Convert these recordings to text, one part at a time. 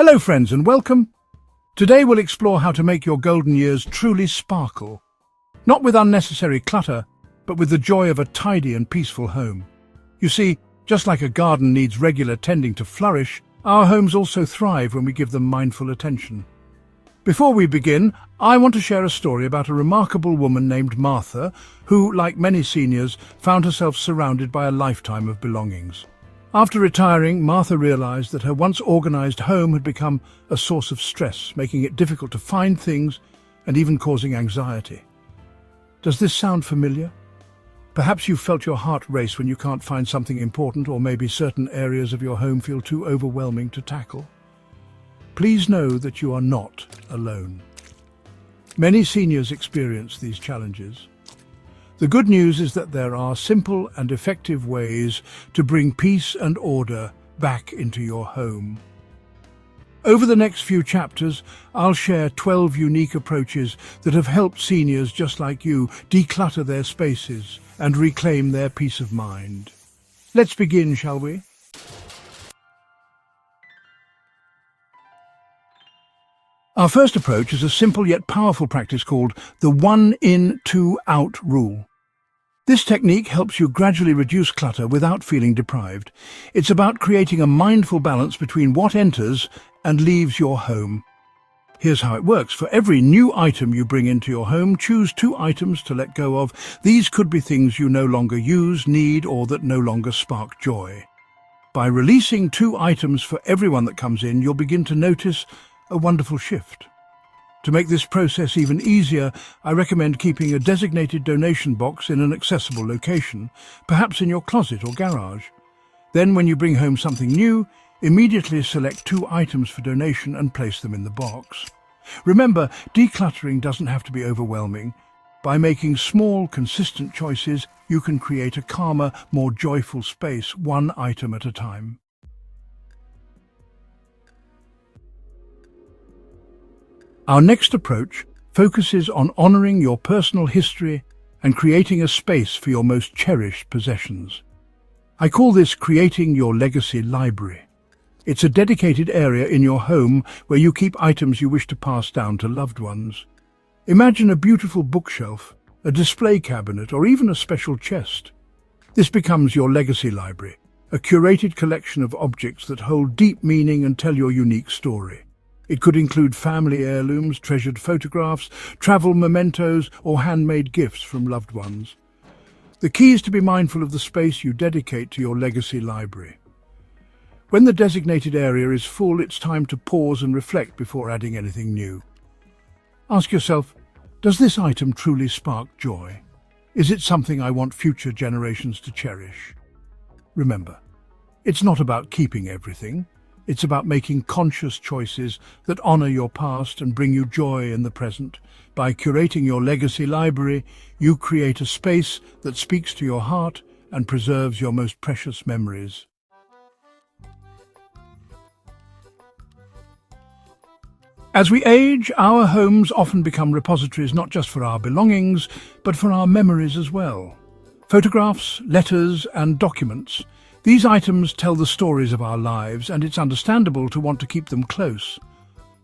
Hello friends and welcome. Today we'll explore how to make your golden years truly sparkle. Not with unnecessary clutter, but with the joy of a tidy and peaceful home. You see, just like a garden needs regular tending to flourish, our homes also thrive when we give them mindful attention. Before we begin, I want to share a story about a remarkable woman named Martha, who, like many seniors, found herself surrounded by a lifetime of belongings. After retiring, Martha realized that her once organized home had become a source of stress, making it difficult to find things and even causing anxiety. Does this sound familiar? Perhaps you've felt your heart race when you can't find something important, or maybe certain areas of your home feel too overwhelming to tackle. Please know that you are not alone. Many seniors experience these challenges. The good news is that there are simple and effective ways to bring peace and order back into your home. Over the next few chapters, I'll share 12 unique approaches that have helped seniors just like you declutter their spaces and reclaim their peace of mind. Let's begin, shall we? Our first approach is a simple yet powerful practice called the 1 in, 2 out rule. This technique helps you gradually reduce clutter without feeling deprived. It's about creating a mindful balance between what enters and leaves your home. Here's how it works. For every new item you bring into your home, choose 2 items to let go of. These could be things you no longer use, need, or that no longer spark joy. By releasing 2 items for everyone that comes in, you'll begin to notice a wonderful shift. To make this process even easier, I recommend keeping a designated donation box in an accessible location, perhaps in your closet or garage. Then, when you bring home something new, immediately select 2 items for donation and place them in the box. Remember, decluttering doesn't have to be overwhelming. By making small, consistent choices, you can create a calmer, more joyful space, 1 item at a time. Our next approach focuses on honoring your personal history and creating a space for your most cherished possessions. I call this creating your legacy library. It's a dedicated area in your home where you keep items you wish to pass down to loved ones. Imagine a beautiful bookshelf, a display cabinet, or even a special chest. This becomes your legacy library, a curated collection of objects that hold deep meaning and tell your unique story. It could include family heirlooms, treasured photographs, travel mementos, or handmade gifts from loved ones. The key is to be mindful of the space you dedicate to your legacy library. When the designated area is full, it's time to pause and reflect before adding anything new. Ask yourself, does this item truly spark joy? Is it something I want future generations to cherish? Remember, it's not about keeping everything. It's about making conscious choices that honor your past and bring you joy in the present. By curating your legacy library, you create a space that speaks to your heart and preserves your most precious memories. As we age, our homes often become repositories not just for our belongings, but for our memories as well. Photographs, letters, and documents. These items tell the stories of our lives, and it's understandable to want to keep them close.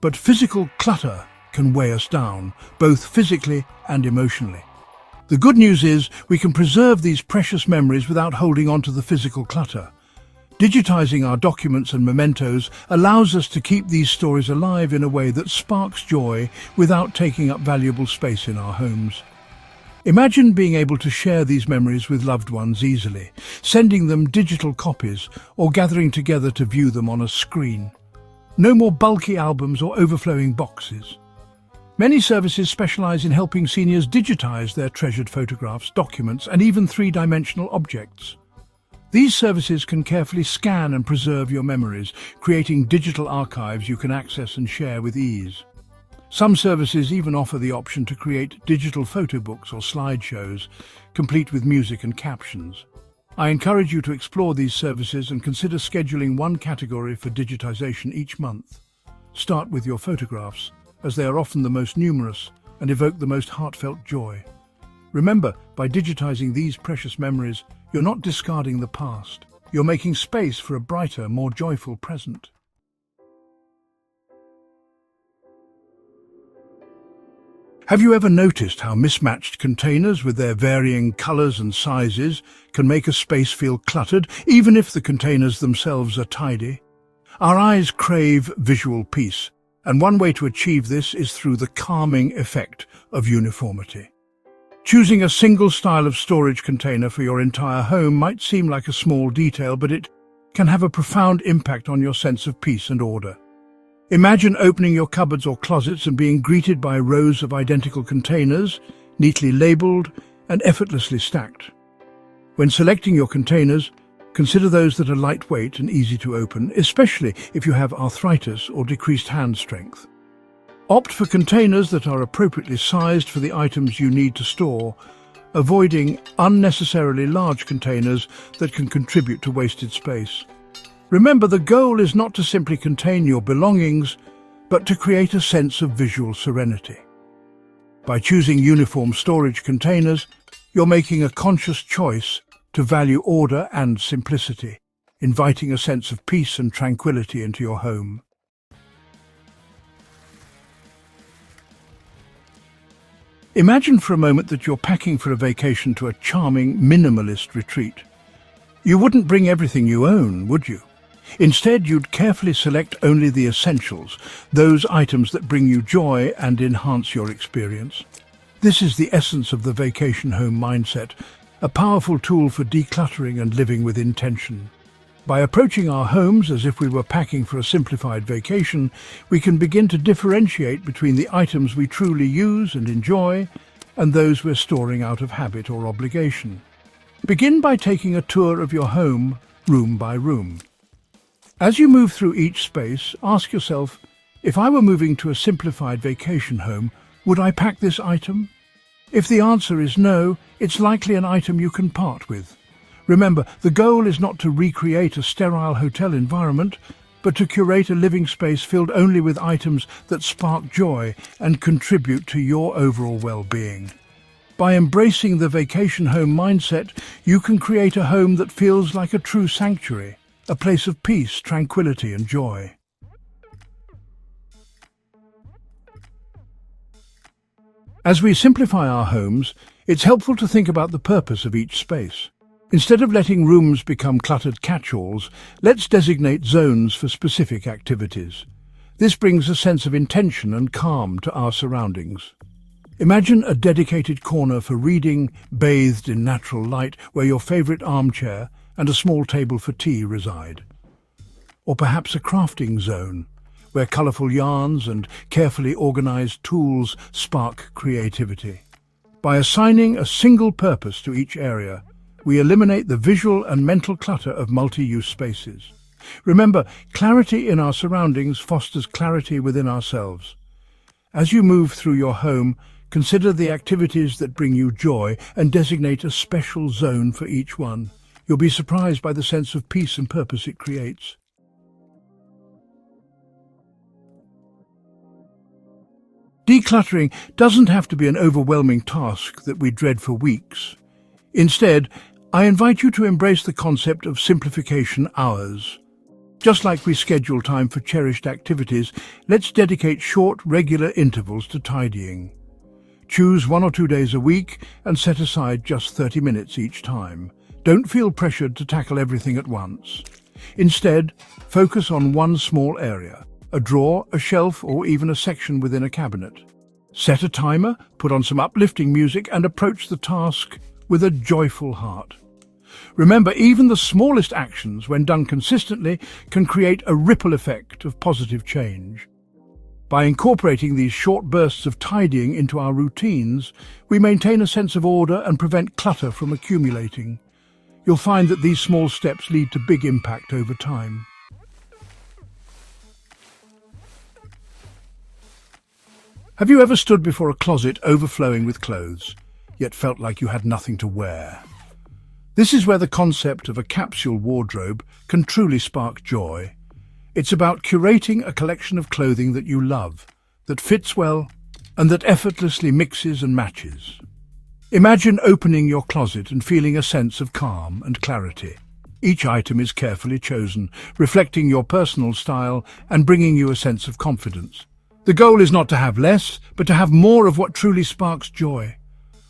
But physical clutter can weigh us down, both physically and emotionally. The good news is we can preserve these precious memories without holding on to the physical clutter. Digitizing our documents and mementos allows us to keep these stories alive in a way that sparks joy without taking up valuable space in our homes. Imagine being able to share these memories with loved ones easily, sending them digital copies or gathering together to view them on a screen. No more bulky albums or overflowing boxes. Many services specialize in helping seniors digitize their treasured photographs, documents, and even 3-dimensional objects. These services can carefully scan and preserve your memories, creating digital archives you can access and share with ease. Some services even offer the option to create digital photo books or slideshows, complete with music and captions. I encourage you to explore these services and consider scheduling 1 category for digitization each month. Start with your photographs, as they are often the most numerous and evoke the most heartfelt joy. Remember, by digitizing these precious memories, you're not discarding the past. You're making space for a brighter, more joyful present. Have you ever noticed how mismatched containers with their varying colors and sizes can make a space feel cluttered, even if the containers themselves are tidy? Our eyes crave visual peace, and one way to achieve this is through the calming effect of uniformity. Choosing a single style of storage container for your entire home might seem like a small detail, but it can have a profound impact on your sense of peace and order. Imagine opening your cupboards or closets and being greeted by rows of identical containers, neatly labeled and effortlessly stacked. When selecting your containers, consider those that are lightweight and easy to open, especially if you have arthritis or decreased hand strength. Opt for containers that are appropriately sized for the items you need to store, avoiding unnecessarily large containers that can contribute to wasted space. Remember, the goal is not to simply contain your belongings, but to create a sense of visual serenity. By choosing uniform storage containers, you're making a conscious choice to value order and simplicity, inviting a sense of peace and tranquility into your home. Imagine for a moment that you're packing for a vacation to a charming minimalist retreat. You wouldn't bring everything you own, would you? Instead, you'd carefully select only the essentials, those items that bring you joy and enhance your experience. This is the essence of the vacation home mindset, a powerful tool for decluttering and living with intention. By approaching our homes as if we were packing for a simplified vacation, we can begin to differentiate between the items we truly use and enjoy and those we're storing out of habit or obligation. Begin by taking a tour of your home, room by room. As you move through each space, ask yourself, if I were moving to a simplified vacation home, would I pack this item? If the answer is no, it's likely an item you can part with. Remember, the goal is not to recreate a sterile hotel environment, but to curate a living space filled only with items that spark joy and contribute to your overall well-being. By embracing the vacation home mindset, you can create a home that feels like a true sanctuary, a place of peace, tranquility, and joy. As we simplify our homes, it's helpful to think about the purpose of each space. Instead of letting rooms become cluttered catch-alls, let's designate zones for specific activities. This brings a sense of intention and calm to our surroundings. Imagine a dedicated corner for reading, bathed in natural light, where your favorite armchair and a small table for tea reside. Or perhaps a crafting zone, where colorful yarns and carefully organized tools spark creativity. By assigning a single purpose to each area, we eliminate the visual and mental clutter of multi-use spaces. Remember, clarity in our surroundings fosters clarity within ourselves. As you move through your home, consider the activities that bring you joy and designate a special zone for each one. You'll be surprised by the sense of peace and purpose it creates. Decluttering doesn't have to be an overwhelming task that we dread for weeks. Instead, I invite you to embrace the concept of simplification hours. Just like we schedule time for cherished activities, let's dedicate short, regular intervals to tidying. Choose 1 or 2 days a week and set aside just 30 minutes each time. Don't feel pressured to tackle everything at once. Instead, focus on one small area, a drawer, a shelf, or even a section within a cabinet. Set a timer, put on some uplifting music, and approach the task with a joyful heart. Remember, even the smallest actions, when done consistently, can create a ripple effect of positive change. By incorporating these short bursts of tidying into our routines, we maintain a sense of order and prevent clutter from accumulating. You'll find that these small steps lead to big impact over time. Have you ever stood before a closet overflowing with clothes, yet felt like you had nothing to wear? This is where the concept of a capsule wardrobe can truly spark joy. It's about curating a collection of clothing that you love, that fits well, and that effortlessly mixes and matches. Imagine opening your closet and feeling a sense of calm and clarity. Each item is carefully chosen, reflecting your personal style and bringing you a sense of confidence. The goal is not to have less, but to have more of what truly sparks joy.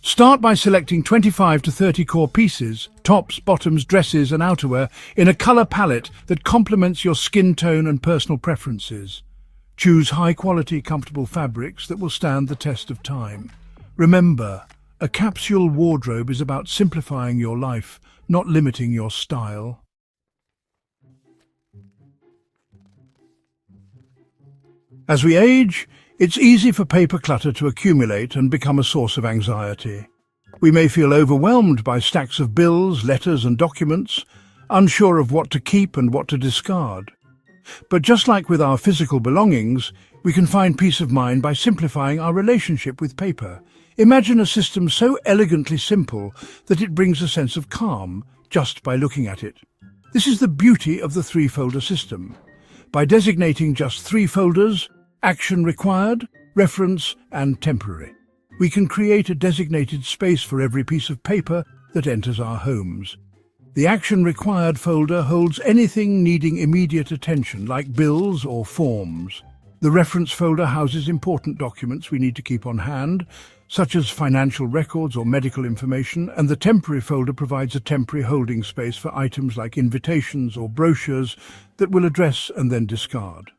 Start by selecting 25 to 30 core pieces, tops, bottoms, dresses and outerwear, in a colour palette that complements your skin tone and personal preferences. Choose high-quality, comfortable fabrics that will stand the test of time. Remember, a capsule wardrobe is about simplifying your life, not limiting your style. As we age, it's easy for paper clutter to accumulate and become a source of anxiety. We may feel overwhelmed by stacks of bills, letters and documents, unsure of what to keep and what to discard. But just like with our physical belongings, we can find peace of mind by simplifying our relationship with paper. Imagine a system so elegantly simple that it brings a sense of calm just by looking at it. This is the beauty of the three-folder system. By designating just 3 folders, action required, reference and temporary, we can create a designated space for every piece of paper that enters our homes. The action required folder holds anything needing immediate attention, like bills or forms. The reference folder houses important documents we need to keep on hand, such as financial records or medical information, and the temporary folder provides a temporary holding space for items like invitations or brochures that we'll address and then discard.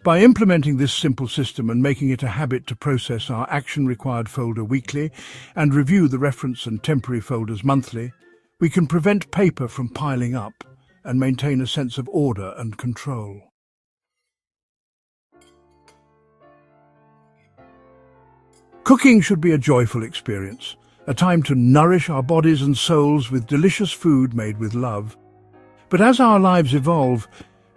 By implementing this simple system and making it a habit to process our action-required folder weekly and review the reference and temporary folders monthly, we can prevent paper from piling up and maintain a sense of order and control. Cooking should be a joyful experience, a time to nourish our bodies and souls with delicious food made with love. But as our lives evolve,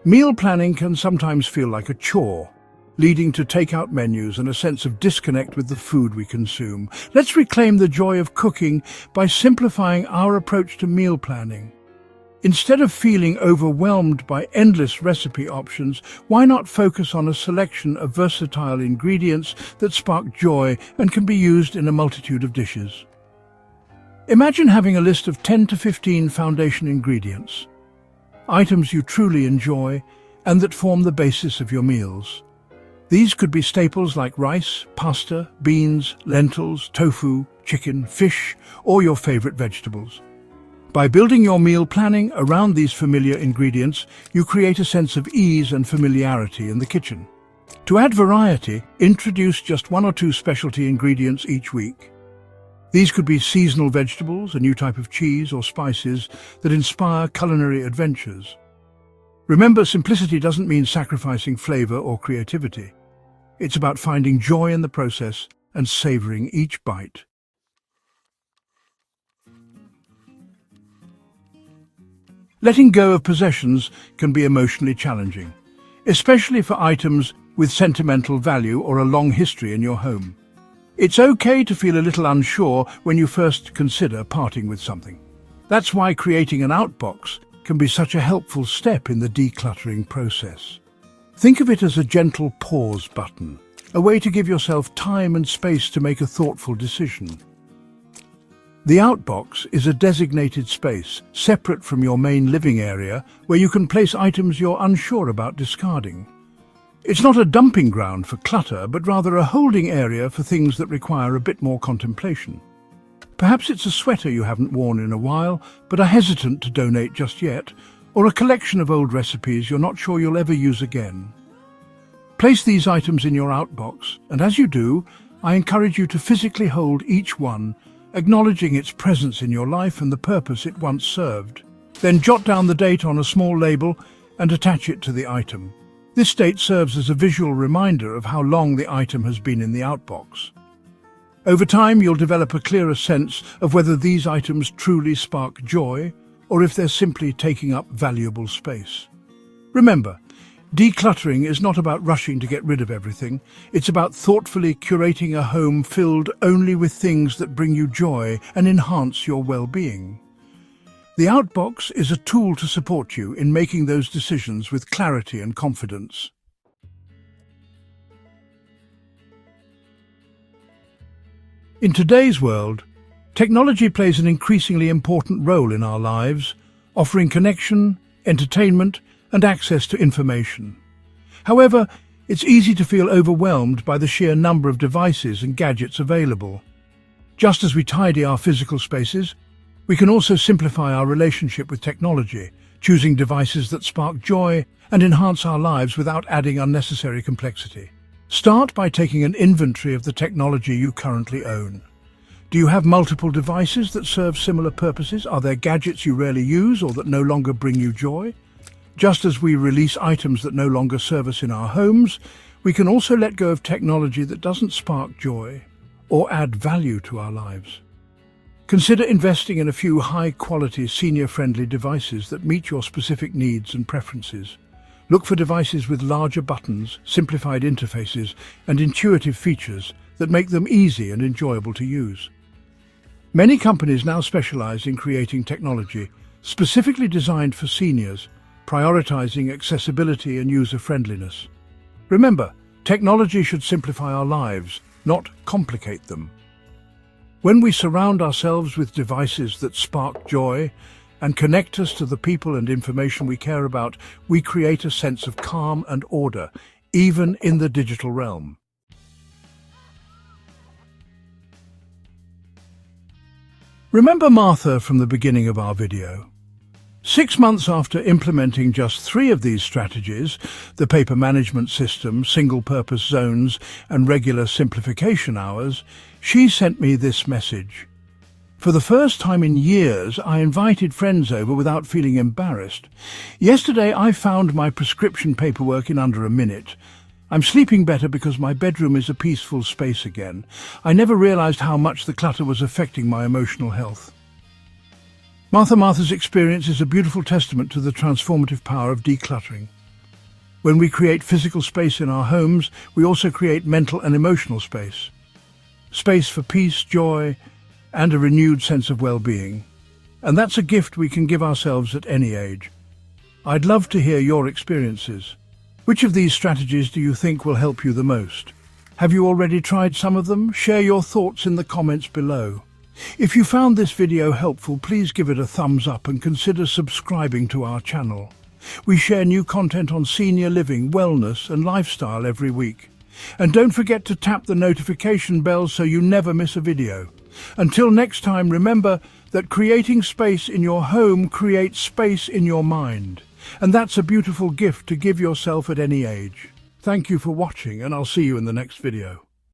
meal planning can sometimes feel like a chore, leading to take-out menus and a sense of disconnect with the food we consume. Let's reclaim the joy of cooking by simplifying our approach to meal planning. Instead of feeling overwhelmed by endless recipe options, why not focus on a selection of versatile ingredients that spark joy and can be used in a multitude of dishes? Imagine having a list of 10 to 15 foundation ingredients, items you truly enjoy and that form the basis of your meals. These could be staples like rice, pasta, beans, lentils, tofu, chicken, fish, or your favorite vegetables. By building your meal planning around these familiar ingredients, you create a sense of ease and familiarity in the kitchen. To add variety, introduce just 1 or 2 specialty ingredients each week. These could be seasonal vegetables, a new type of cheese or spices that inspire culinary adventures. Remember, simplicity doesn't mean sacrificing flavor or creativity. It's about finding joy in the process and savoring each bite. Letting go of possessions can be emotionally challenging, especially for items with sentimental value or a long history in your home. It's okay to feel a little unsure when you first consider parting with something. That's why creating an outbox can be such a helpful step in the decluttering process. Think of it as a gentle pause button, a way to give yourself time and space to make a thoughtful decision. The outbox is a designated space, separate from your main living area, where you can place items you're unsure about discarding. It's not a dumping ground for clutter, but rather a holding area for things that require a bit more contemplation. Perhaps it's a sweater you haven't worn in a while, but are hesitant to donate just yet, or a collection of old recipes you're not sure you'll ever use again. Place these items in your outbox, and as you do, I encourage you to physically hold each one, acknowledging its presence in your life and the purpose it once served. Then jot down the date on a small label and attach it to the item. This date serves as a visual reminder of how long the item has been in the outbox. Over time, you'll develop a clearer sense of whether these items truly spark joy or if they're simply taking up valuable space. Remember, decluttering is not about rushing to get rid of everything. It's about thoughtfully curating a home filled only with things that bring you joy and enhance your well-being. The outbox is a tool to support you in making those decisions with clarity and confidence. In today's world, technology plays an increasingly important role in our lives, offering connection, entertainment, and access to information. However, It's easy to feel overwhelmed by the sheer number of devices and gadgets available. Just as we tidy our physical spaces, we can also simplify our relationship with technology, choosing devices that spark joy and enhance our lives without adding unnecessary complexity. Start by taking an inventory of the technology you currently own. Do you have multiple devices that serve similar purposes? Are there gadgets you rarely use or that no longer bring you joy? Just as we release items that no longer serve us in our homes, we can also let go of technology that doesn't spark joy or add value to our lives. Consider investing in a few high-quality, senior-friendly devices that meet your specific needs and preferences. Look for devices with larger buttons, simplified interfaces, and intuitive features that make them easy and enjoyable to use. Many companies now specialize in creating technology specifically designed for seniors, prioritizing accessibility and user-friendliness. Remember, technology should simplify our lives, not complicate them. When we surround ourselves with devices that spark joy and connect us to the people and information we care about, we create a sense of calm and order, even in the digital realm. Remember Martha from the beginning of our video? 6 months after implementing just 3 of these strategies, the paper management system, single-purpose zones, and regular simplification hours, she sent me this message. For the first time in years, I invited friends over without feeling embarrassed. Yesterday, I found my prescription paperwork in under a minute. I'm sleeping better because my bedroom is a peaceful space again. I never realized how much the clutter was affecting my emotional health. Martha's experience is a beautiful testament to the transformative power of decluttering. When we create physical space in our homes, we also create mental and emotional space. Space for peace, joy, and a renewed sense of well-being. And that's a gift we can give ourselves at any age. I'd love to hear your experiences. Which of these strategies do you think will help you the most? Have you already tried some of them? Share your thoughts in the comments below. If you found this video helpful, please give it a thumbs up and consider subscribing to our channel. We share new content on senior living, wellness, and lifestyle every week. And don't forget to tap the notification bell so you never miss a video. Until next time, remember that creating space in your home creates space in your mind. And that's a beautiful gift to give yourself at any age. Thank you for watching, and I'll see you in the next video.